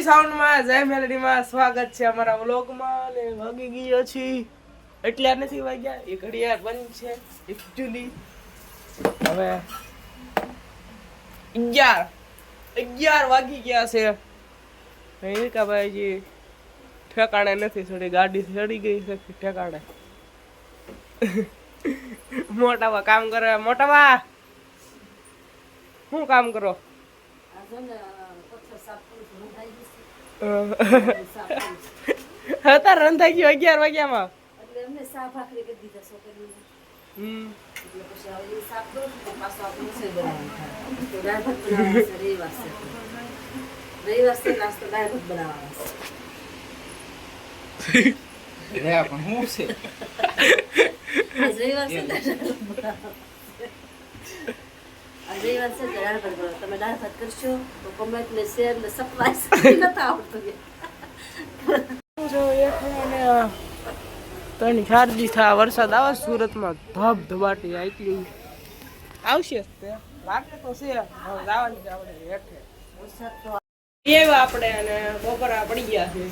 સાઉન્ડમાં જય મેલેડીમાં સ્વાગત છે અમારા વ્લોગમાં ને વાગી ગયો છે એટલે નથી વાગ્યા એ ઘડિયાળ બંધ છે એકચ્યુઅલી હવે 11 વાગી ગયા છે હિરકાભાઈજી ઠેકાણે નથી થોડી ગાડી ચડી ગઈ છે ઠેકાણે મોટાવા કામ કરે મોટાવા શું કામ કરો હતા રંધાઈ ગયો 11 વાગ્યામાં એટલે એમને સાફ આખરી કરી દીધા છોકરીને એટલે પછી હવે સાફ દો તો પાછો આપણે છે બનાવવાનું તો દાળ ભાત બનાવવાનું છે રવિવાર છે નાસ્તો દાળ ભાત બનાવવાનો છે રે પણ હું છે આજ રવિવાર છે રવિવાર છે દાળ ભાત બનાવો તમે દાળ ભાત કરશો તો કમેન્ટ ને શેર ને સબસ્ક્રાઇબ નતા આવડતું જો એક ને તણી ચારજી થા વરસાદ આવે સુરતમાં ધબધબાટી આટલી આવશે તે લાગે તો છે જવાની જ આપણે હેઠે વરસાદ તો એવા આપણે અને બપોરા પડી ગયા છે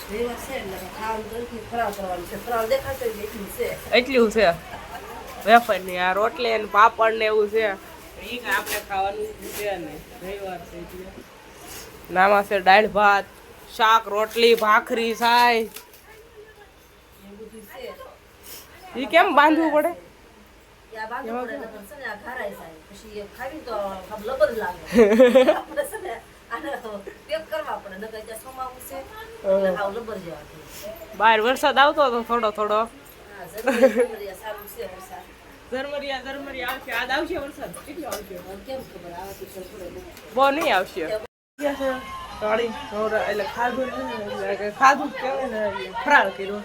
રવિવાર છે એટલે ખાવાનું દરથી ફરાવ કરવાનું છે ફરાવ દેખાશે એટલું છે વેફર ની આ રોટલી ને પાપડ ને એવું છે ઈ આપણે ખાવાનું છે નહીં રવિવાર છે એટલે નામાં છે દાળ ભાત શાક રોટલી ભાખરી સાય ઈ કેમ બાંધવું પડે યા બાંધવું પડે તો છે આ ઘરાય સાય પછી ખાવી તો લબર લાગે આપણે છે ને આને પેક કરવા પડે નકર ત્યાં સોમાવું છે એટલે હાવ લબર જેવા બહાર વરસાદ આવતો હતો થોડો હા ઝરમરિયા સારું છે વરસાદ ઝરમરિયા આવશે આજ આવશે વરસાદ કેટલો આવશે કેમ ખબર આવે તો થોડો બહુ નહીં આવશે ગાડી એટલે ખાધું કેવાય ને ફરાળ કર્યો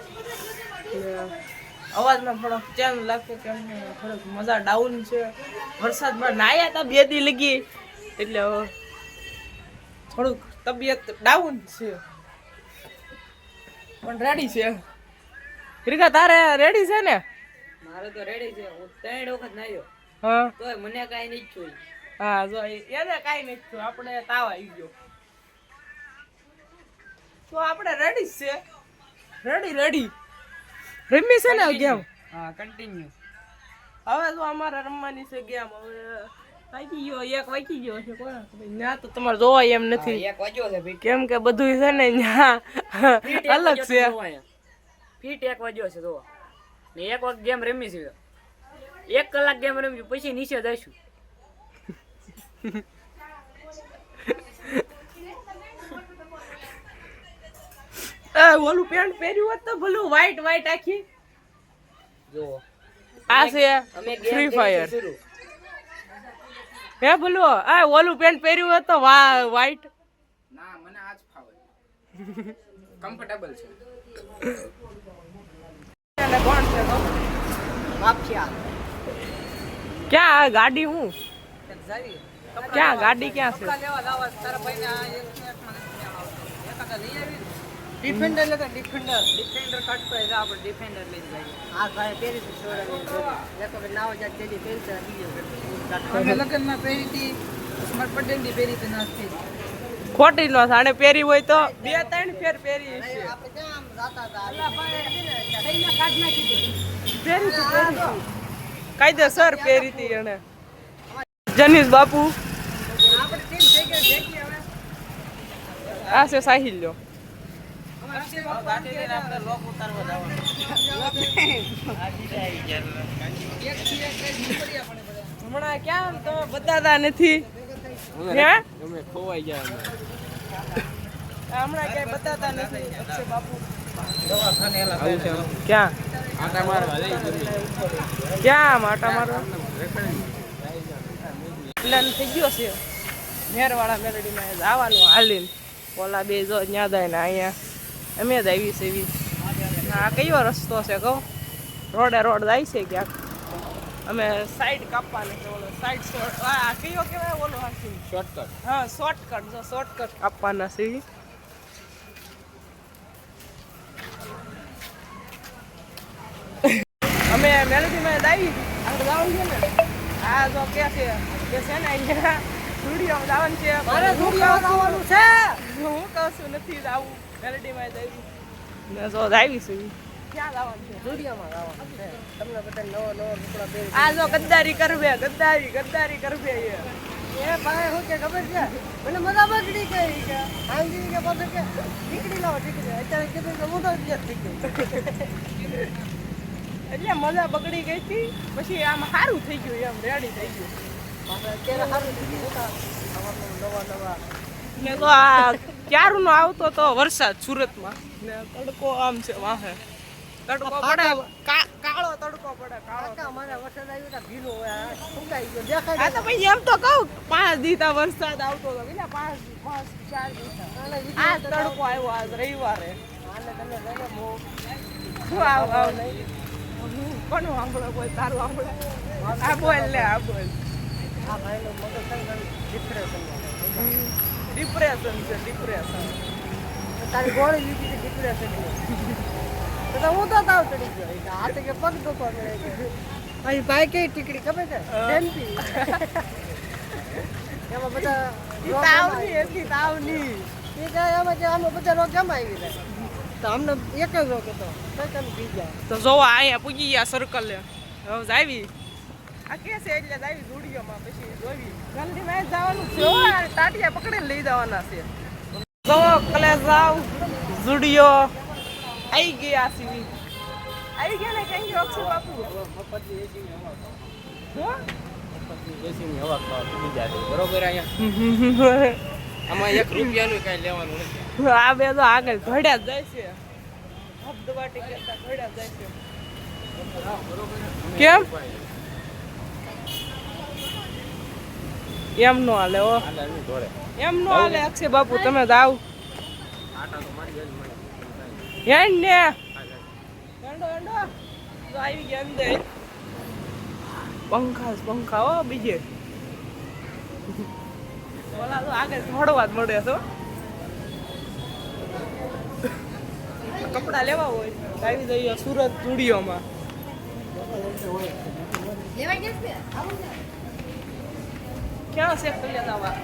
અવાજમાં થોડોક ચેન્જ લાગતો કેમ થોડોક મજા ડાઉન છે વરસાદમાં નાયા હતા 2 દી લગી એટલે થોડુંક તબિયત ડાઉન છે પણ રેડી છે હિરકા તારે રેડી છે ને મારે તો રેડી છે હું 3 વખત નાયો હા તોય મને કાઈ નહીં થયું હા જો એને કાઈ નહીં થયું આપણે તાવ આવી ગયો તો આપણે રેડી છે રેડી રમી છે ને ગેમ હા કન્ટિન્યુ હવે તો અમારે રમવાની છે ગેમ હવે વાગી ગયો 1 વાગી ગયો છે કોઈ ના તો તમારે જોવાય એમ નથી 1 વાગ્યો છે ભાઈ કેમ કે બધું છે ને ન્યા અલગ છે ફીટ 1 વાગ્યો છે જોવા ને 1 વાગ ગેમ રમી છે 1 કલાક ગેમ રમી પછી નીચે જઈશું ઓલું પેન્ટ પહેર્યું હોત તો ભલું વ્હાઈટ આખી જો આ છે ફ્રી ફાયર હે ભલું આ ઓલું પેન્ટ પહેર્યું હોત તો વ્હાઈટ ના મને આજ ફાવે કમ્ફર્ટેબલ છે અને કોણ છે તો માફિયા ક્યાં ગાડી હું ક્યાં ગાડી ક્યાં છે લેવા લાવા તારા ભાઈને આ એક એકાદા લઈ આવી ડિફેન્ડર લેતા ડિફેન્ડર કટ પર જા આપણે ડિફેન્ડર લઈ જઈએ આ ભાઈ પહેરી છે છોડા લેતો કે નાવ જા તેલી પહેરી છે બીજો અમે લગનમાં પહેરી હતી સ્મર પટેલ ની પહેરી તો નાસ્તી ખોટી નો સાણે પહેરી હોય તો 2-3 ફેર પહેરી છે આપણે જામ જાતા હતા અલ્લા ભાઈ કઈના કાઢ નાખી દીધી પહેરી કાયદેસર પહેરી હતી એને જનીશ બાપુ આપણે ટીમ થઈ ગઈ દેખી હવે આ છે સાહિલ લ્યો હમણાં ક્યાં તમે બતાતા નથી ખોવાઈ ગયા હમણાં ક્યાંય બતાતા નથી અક્ષય બાપુ ક્યાં આટા મારવા ક્યાં આટા મારવા પ્લાન થઈ ગયો છે મેરવાળા મેરડીમાં આવવાનું હાલીને ઓલા બે જો ત્યાં જાય ને અહીંયા અમે જ આવી છે એવી આ કયો રસ્તો છે કહો રોડ જાય છે ક્યાંક અમે સાઈડ કાપવાને છે ઓલો સાઈડ આ કયો કહેવાય ઓલો હાથી શોર્ટકટ હા શોર્ટકટ કાપવાના છે અમે મેલેડીમાં આવી આગળ જવાનું છે ને આ જો કે છે ને અહીંયા સ્ટુડિયો જવાનું છે મારે શું જવાનું છે હું કહું છું નથી આવું મેલડીમાં જઈશું ને જો આવીશું ક્યાં લાવવાનું છે સ્ટુડિયોમાં લાવવાનું છે તમને બધા નવો કપડા પહેરી આ જો ગદ્દારી કરવે ગદ્દારી કરવે એ ભાઈ હું કે ખબર છે મને મજા બગડી ગઈ કે આંગી કે પછી કે ટીકડી લાવો ટીકડી અત્યારે કીધું કે હું તો જ ટીકડી એટલે મજા બગડી ગઈ હતી પછી આમ સારું થઈ ગયું એમ રેડી થઈ ગયું અત્યારે સારું થઈ ગયું નવા ને તો આ ક્યારનો આવતો તો વરસાદ સુરતમાં ને તડકો આમ છે વાહે તડકો પડે કાળો તડકો પડે કાળો અમારે વરસાદ આવ્યો તો ભીનો હોય સુકાઈ ગયો દેખાય આ તો ભાઈ એમ તો કહું 5 દીધા વરસાદ આવતો હતો કેટલા 5-4 દિવસ આ તડકો આવ્યો આજ રવિવારે આને તમે લઈને હું આવ કોનું આંબળો કોઈ તારું આંબળો આ બોલ લે આ બોલ આ ભાઈનો મોટરસાઇકલ ડિપ્રેશન છે ડિપ્રેશન તારી ગોળી લીધી ડિપ્રેશન તો હું તો તાવ ચડી ગયો હાથે કે પગ દુખવા મળે છે અહીં ભાઈ કઈ ટીકડી ખબર છે ડેમ્પી એમાં બધા તાવની એટલી તાવની એ જાય એમાં જે આમાં બધા રોગ કેમ આવી જાય તો અમને એક જ રોગ હતો કઈ ભી જાય તો જોવા અહીંયા પૂગી ગયા સર્કલ હવે આવી આ કે છે એટલે આવી સ્ટુડિયોમાં પછી જોવી જલ્દીમાં જવાનું છે ટાટિયા પકડીને લઈ જવાના છે જો કલે જાવ સ્ટુડિયો આવી ગયા સીવી આવી ગયા ને કેમ ગયો છે બાપુ મફતની એસીની હવા એસીની હવા પડી જાય બરોબર અહીંયા આમાં 1 રૂપિયાનું કઈ લેવાનું નથી આ બે તો આગળ ઘડ્યા જ જાય છે હબદવાટી કરતા ઘડ્યા જાય છે કેમ એમ નો હાલે હો એમ નો હાલે અક્ષય બાપુ તમે જાવ હેંડ ને હેંડો તો આવી ગયા અંદર પંખા હો બીજે બોલા તો આગળ થોડવા જ મળે તો કપડા લેવા હોય આવી જઈએ સુરત સ્ટુડિયોમાં ક્યાં છે કલ્યાણ આવા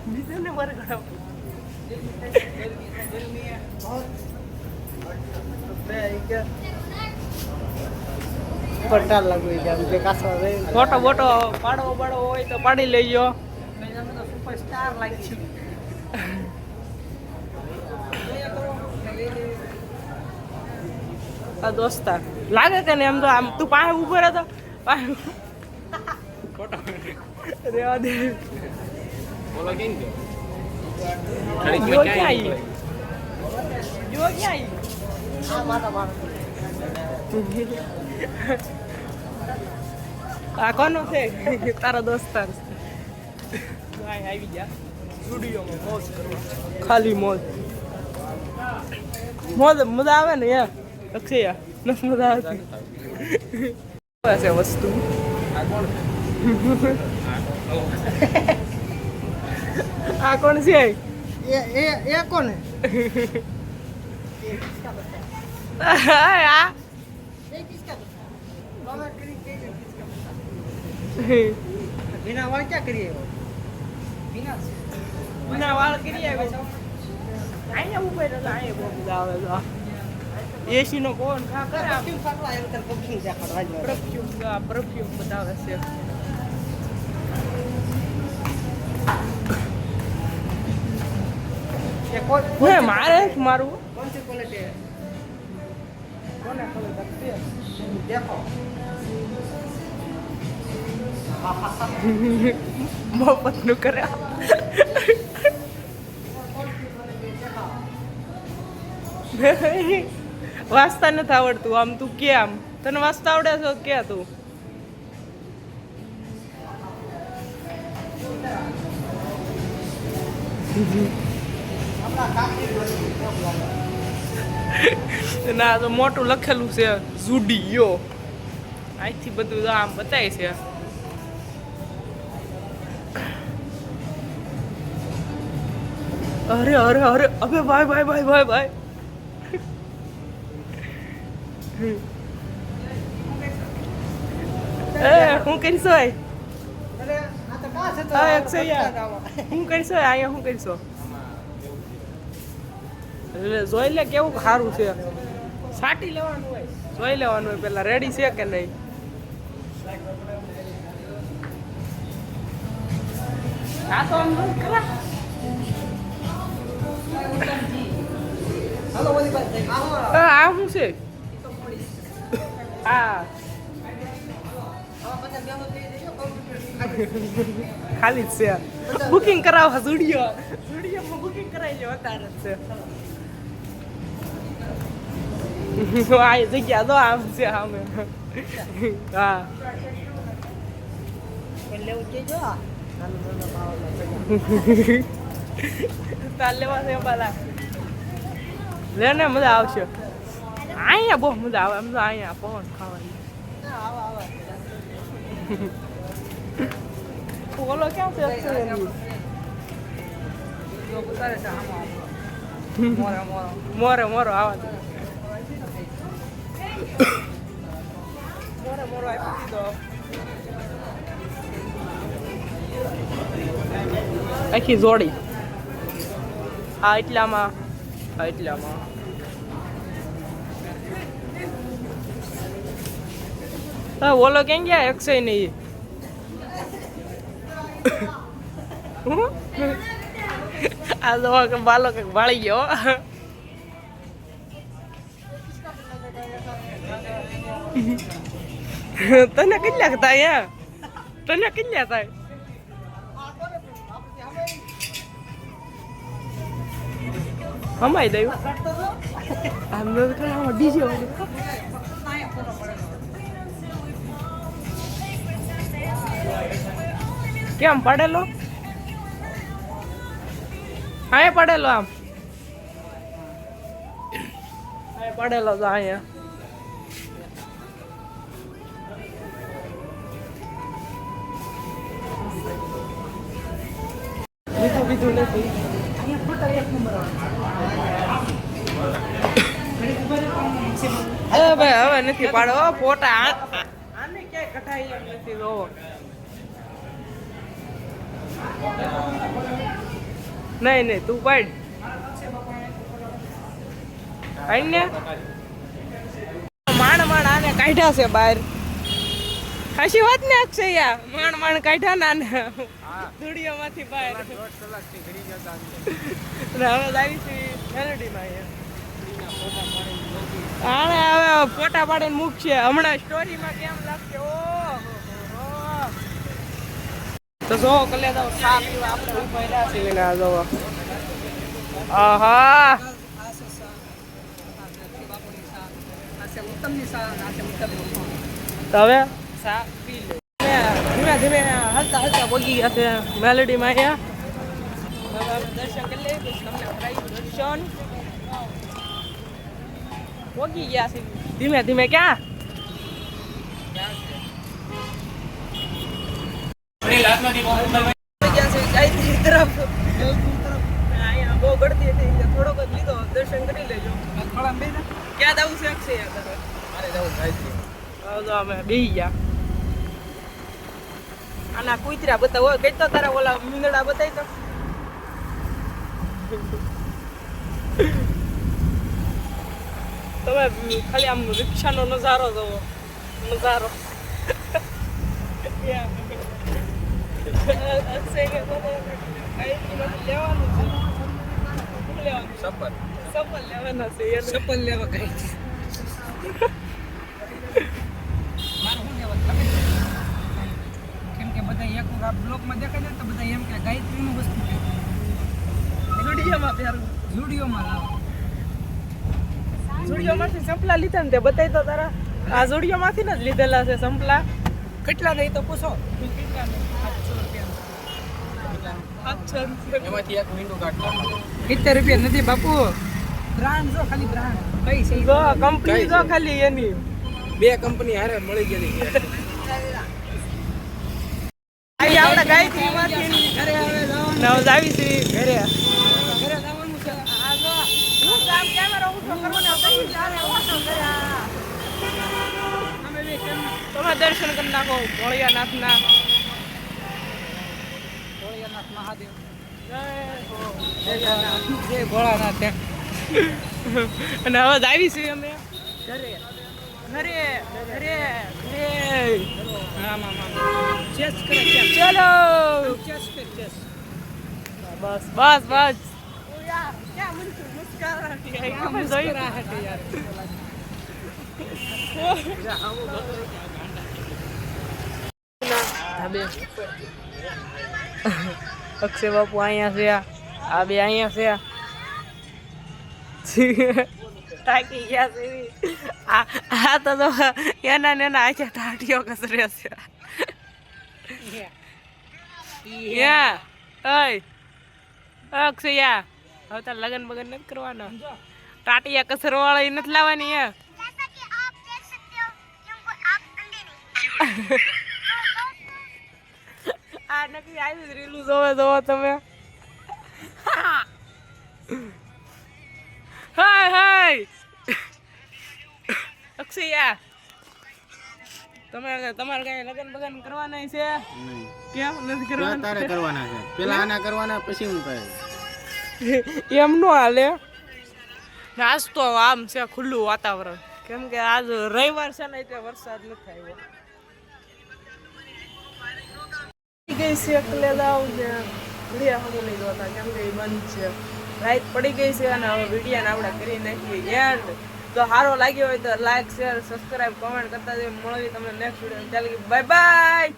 બીજાને બર ગયો પટાલ લાગુ જાય જે કાસો ફોટો બોટો પાડવો હોય તો પાડી લેજો સુપરસ્ટાર લાગી છે આ દોસ્તાર લાગે કે ને એમ તો આમ તું પાસે ઉભો રહેતો પાસે ફોટો રેવા દે બોલો કેમ જો ક્યાં આવી આ માતા આ કોનો છે તારા દોસ્તાર આવી ગયા સ્ટુડિયોમાં મોજ કરવા ખાલી મોજ મજા આવે ને યાર અક્ષય નથી મજા આવતી છે વસ્તુ આ કોણ છે એ કોણ बिना वाल क्या करिए बिना वाल करिए અહીંયા ઉપર તો આયે બહુ મજા આવે તો એસી નો કોણ ખા કરે પરફ્યુમ ફાટવા આવે તો પરફ્યુમ દેખાડવા પરફ્યુમ બતાવે છે ये कोई है मारे मारू कौन सी क्वालिटी है कौन है कलर लगती है देखो मोहब्बत नु करे વાંચતા નથી આવડતું આમ તું કે આમ તને વાંચતા આવડે છે કે તું ના તો મોટું લખેલું છે ઝુડિયો અહીંથી બધું આમ બતાય છે અરે અરે અરે અબે ભાઈ ભાઈ ભાઈ ભાઈ ભાઈ હું કરીશો હું કરીશો અહીંયા હું કરીશો જોઈ લે કેવું સારું છે સાટી લેવાનું હોય જોઈ લેવાનું હોય પેલા રેડી છે કે નહીં આ તો આમ ખરા આ શું છે હા ખાલી જ છે બુકિંગ કરાવવા સ્ટુડિયોમાં બુકિંગ કરાવી લે અત્યારે જ છે આ જગ્યા તો આમ છે આમે હા લેવું કેજો તાર લેવા છે બાલા લે ને મજા આવશે અહીંયા બહુ મજા આવે એમ તો અહીંયા પવન ખાવાની બોલો ક્યાં છે મોરે મોરો આવા મોરો આપી દીધો આખી જોડી આ એટલામાં હા બોલો કેમ ગયા એકસો નહીં આ દવા કે બાલો કે વાળી ગયો તને કેટલા થાય તને કેટલા થાય હમાઈ દઉં આમ ડીજે કેમ પડેલો હા પડેલો આમ પડેલો તો અહીંયા બીજું નથી હવે નથી પાડો ફોટા આને ક્યાંય કઢાઈ એમ નથી રો નહીં તું પાડ ને માંડ આને કાઢ્યા છે બહાર હાશી વાત ને અક્ષય માંડ કાઢ્યા ના સ્ટુડિયો માંથી બહાર હવે લાવી છે મેલોડીમાં આને હવે ફોટા પાડીને મૂકશે હમણાં સ્ટોરીમાં કેમ લાગશે તો જો કલે તો ચા પીવા આપણે ઉભા રહ્યા છીએ ને જો આહા તો હવે ચા પી લે ધીમે ધીમે હલતા પગી ગયા છે મેલોડીમાં અહીંયા દર્શન કરી લઈએ પછી તમને કરાવી દર્શન પગી ગયા છે ધીમે ધીમે ક્યાં બહુ ગળતી હતી થોડોક જ લીધો દર્શન કરી લેજો ક્યાં જવું છે અક્ષય અમે બેસી ગયા આના કુતરા બતાવો કઈ તો તારા ઓલા મીંદડા બતાવી તો તમે ખાલી આમ રિક્ષાનો નજારો જોવો નજારો સપલ લેવા કઈ કેમ કે બધા એક બ્લોકમાં દેખાય ને તો બધા એમ કે ગાયત્રીનું વસ્તુ છે ઝુડિયોમાંથી સંપલા લીધા ને તે બતાવી તો તારા આ ઝુડિયોમાંથી ને જ લીધેલા છે સંપલા કેટલા નહીં તો પૂછો કેટલા નહીં 700 રૂપિયા એમાંથી એક વિન્ડો કાઢ 70 રૂપિયા નથી બાપુ બ્રાન્ડ જો ખાલી બ્રાન્ડ કઈ છે જો કંપની જો ખાલી એની બે કંપની હારે મળી ગઈ છે આઈ આપણે ગાયત્રીમાંથી ઘરે આવે નવ જાવી છે ઘરે જવાનું છે આ જો હું કામ કેમેરા ઉઠો કરવાનો કઈ ચાલે ઓછો કર્યા તમે તમે દર્શન કરી નાખો ભોળિયાનાથના. ભોળિયાનાથ મહાદેવ જય ભોળાનાથ. અને હવે આવી છીએ અમે ઘરે ઘરે ઘરે ઘરે. ચલો બસ બસ બસ. અક્ષય બાપુ અહીંયા છે, આ બે અહીંયા છે. થાકી ગયા છે. આ તો એના ને એના આખા ટાટીઓ કસરે છે. અક્ષયા હવે તાર લગન બગન નથી કરવાના. ટાટિયા કસર વાળા નથી લાવવાની. આ નકલી આવી રીલું જોવે જોવો તમે. હાય હાય અક્ષયા તમારે કઈ લગન બગન કરવાના છે? કેમ નથી કરવાના? તારે કરવાના છે. પેલા આના કરવાના પછી હું કહે એમ નો હાલે. આજ તો આમ છે ખુલ્લું વાતાવરણ, કેમ કે આજ રવિવાર છે ને એટલે વરસાદ નથી આવ્યો. ગઈ છે એકલે જાવ છે ઘડિયા હમું નહીં જોતા કેમ કે એ બંધ છે. રાત પડી ગઈ છે અને હવે વિડીયોને આપણે કરી નાખીએ એન્ડ. તો સારો લાગ્યો હોય તો લાઈક શેર સબસ્ક્રાઈબ કમેન્ટ કરતા જઈએ. મળવી તમને નેક્સ્ટ વિડીયો. ચાલ બાય બાય.